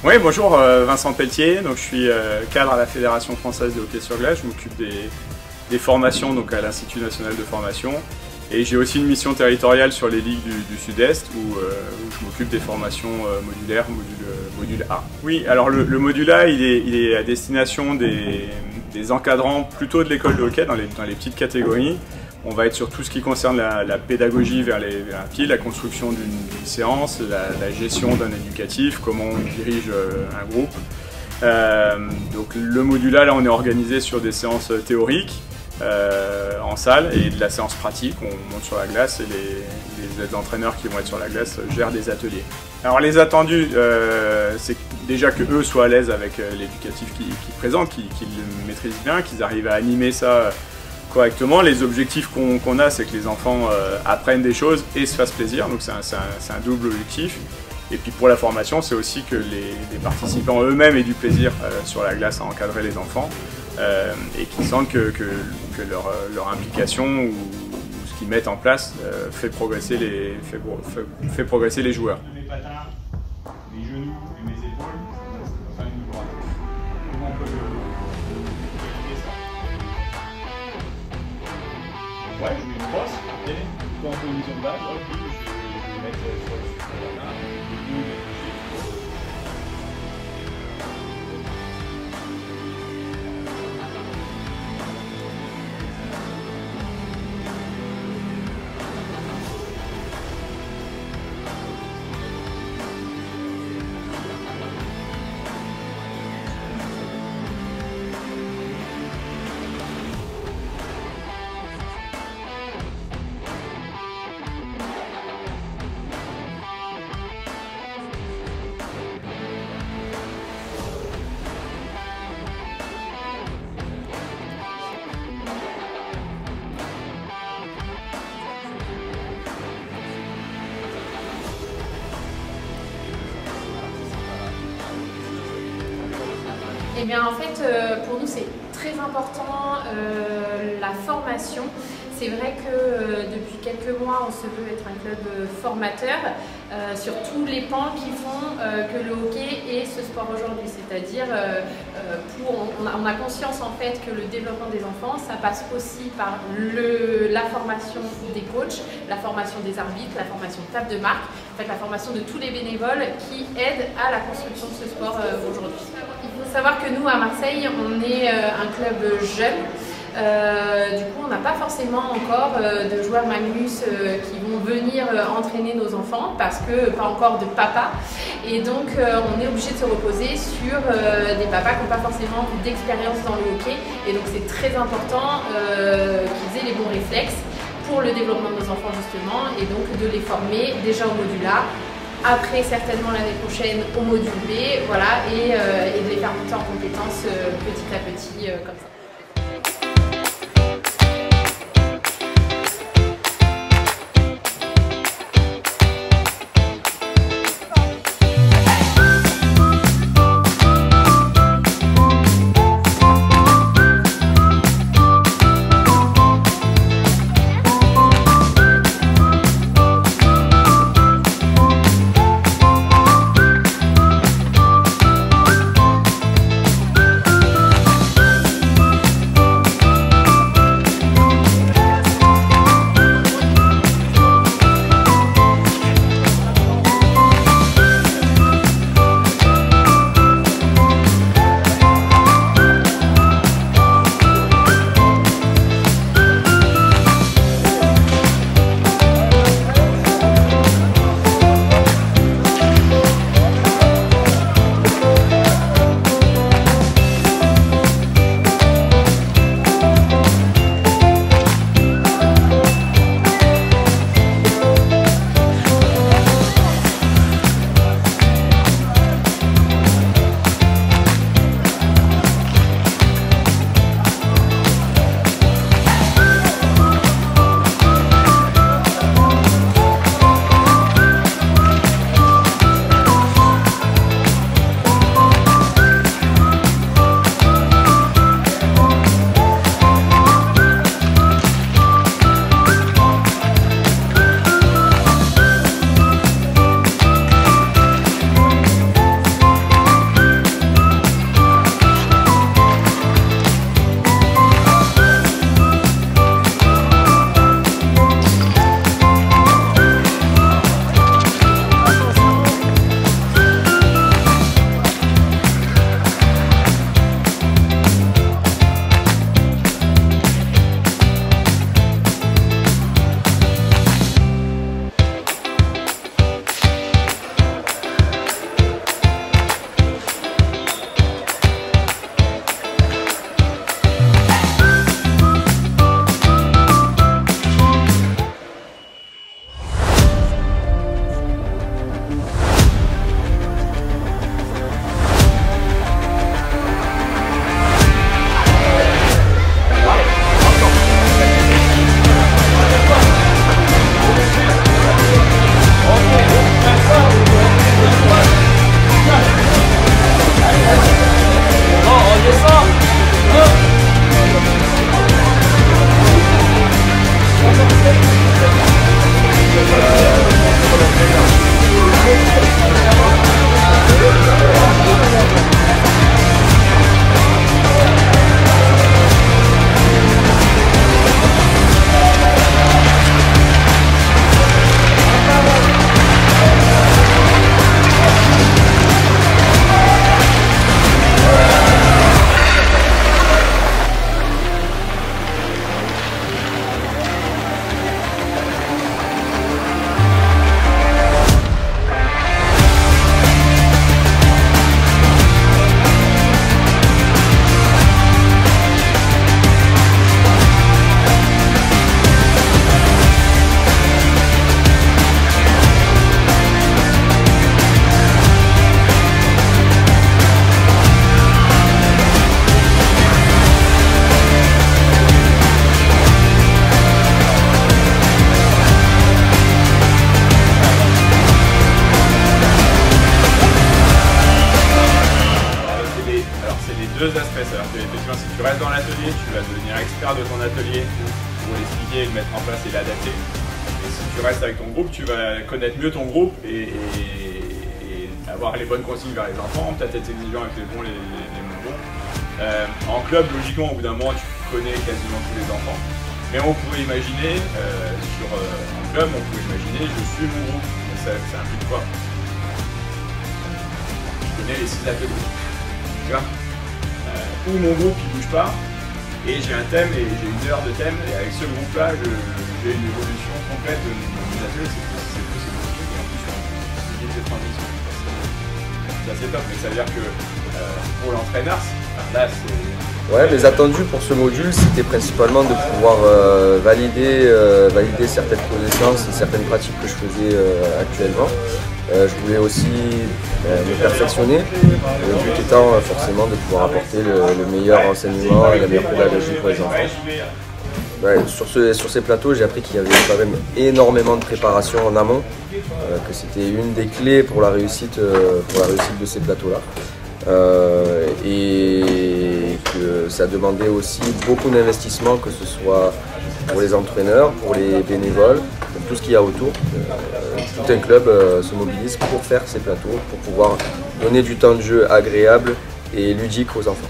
Oui, bonjour, Vincent Pelletier, donc je suis cadre à la Fédération française de hockey sur glace, je m'occupe des formations donc à l'Institut national de formation et j'ai aussi une mission territoriale sur les ligues du Sud-Est où je m'occupe des formations modulaires, module A. Oui, alors le module A il est à destination des encadrants plutôt de l'école de hockey dans les petites catégories. On va être sur tout ce qui concerne la pédagogie vers un pied, la construction d'une séance, la gestion d'un éducatif, comment on dirige un groupe. Donc le module A, là, on est organisé sur des séances théoriques en salle et de la séance pratique. On monte sur la glace et les entraîneurs qui vont être sur la glace gèrent des ateliers. Alors les attendus, c'est déjà qu'eux soient à l'aise avec l'éducatif qu'ils présentent, qu'ils le maîtrisent bien, qu'ils arrivent à animer ça correctement. Les objectifs qu'on a, c'est que les enfants apprennent des choses et se fassent plaisir, donc c'est un double objectif. Et puis pour la formation, c'est aussi que les participants eux-mêmes aient du plaisir sur la glace à encadrer les enfants et qu'ils sentent que leur implication ou ce qu'ils mettent en place fait progresser les joueurs. Mes patins, mes genoux et mes épaules, ça va faire une droite. Comment on peut vérifier ça? Ouais, je mets une brosse, ok. Quand on position de base, hop, je vais mettre sur le patin. Eh bien, en fait, pour nous, c'est très important la formation. C'est vrai que depuis quelques mois, on se veut être un club formateur sur tous les pans qui font que le hockey est ce sport aujourd'hui. C'est-à-dire, on a conscience en fait que le développement des enfants, ça passe aussi par la formation des coachs, la formation des arbitres, la formation de table de marque, en fait, la formation de tous les bénévoles qui aident à la construction de ce sport aujourd'hui. Il faut savoir que nous, à Marseille, on est un club jeune. Du coup, on n'a pas forcément encore de joueurs Magnus qui vont venir entraîner nos enfants parce que pas encore de papa. Et donc, on est obligé de se reposer sur des papas qui n'ont pas forcément d'expérience dans le hockey. Et donc, c'est très important qu'ils aient les bons réflexes pour le développement de nos enfants justement et donc de les former déjà au module A. Après, certainement l'année prochaine au module B, voilà, et de les faire monter en compétences petit à petit comme ça. deux aspects. C'est-à-dire que effectivement, si tu restes dans l'atelier, tu vas devenir expert de ton atelier pour l'expliquer, le mettre en place et l'adapter. Et si tu restes avec ton groupe, tu vas connaître mieux ton groupe et avoir les bonnes consignes vers les enfants, peut-être être exigeant avec les bons, les moins bons. En club, logiquement, au bout d'un moment, tu connais quasiment tous les enfants. Mais on pourrait imaginer, en club, on pourrait imaginer, je suis mon groupe. Mais ça implique quoi? Je connais les 6 ateliers. Tu vois, ou mon groupe qui bouge pas, et j'ai un thème, et j'ai une heure de thème, et avec ce groupe-là, j'ai une évolution complète de mes ateliers. C'est possible. Et en plus, on guide cette transition. C'est top, mais ça veut dire que pour l'entraîneur, là c'est... Ouais, mes attendus pour ce module, c'était principalement de pouvoir valider certaines connaissances et certaines pratiques que je faisais actuellement. Je voulais aussi me perfectionner, le but étant forcément de pouvoir apporter le meilleur enseignement et la meilleure pédagogie pour les enfants. Ouais, sur ces plateaux, j'ai appris qu'il y avait quand même énormément de préparation en amont, que c'était une des clés pour la réussite de ces plateaux-là. Et que ça demandait aussi beaucoup d'investissement, que ce soit pour les entraîneurs, pour les bénévoles, pour tout ce qu'il y a autour. Tout un club se mobilise pour faire ces plateaux, pour pouvoir donner du temps de jeu agréable et ludique aux enfants.